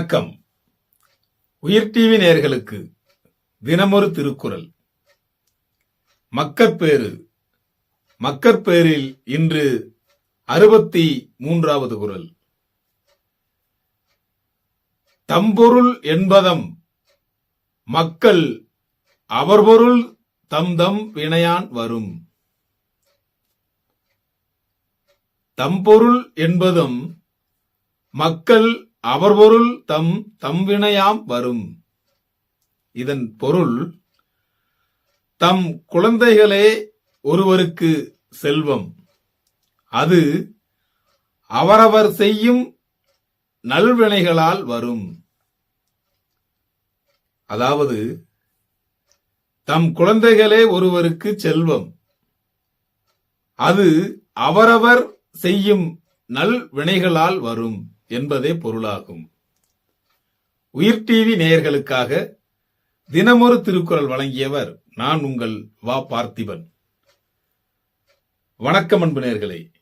வணக்கம். உயிர் டிவி நேயர்களுக்கு தினமொரு திருக்குறள். மக்கட்பேறு. மக்கட்பேறில் இன்று 63வது குறள். தம்பொருள் என்பதம் மக்கள் அவர்பொருள் தம்தம் வினையான் வரும். தம்பொருள் என்பதும் மக்கள் அவர்பொருள் தம்வினையாம் வரும். இதன் பொருள், தம் குழந்தைகளே ஒருவருக்கு செல்வம். அது அவரவர் செய்யும் நல்வினைகளால் வரும். அதாவது, தம் குழந்தைகளே ஒருவருக்கு செல்வம். அது அவரவர் செய்யும் நல்வினைகளால் வரும் என்பதே பொருளாகும். உயிர் டிவி நேயர்களுக்காக தினமொரு திருக்குறள் வழங்கியவர் நான் உங்கள் வா பார்த்திபன். வணக்கம் அன்பு நேயர்களே.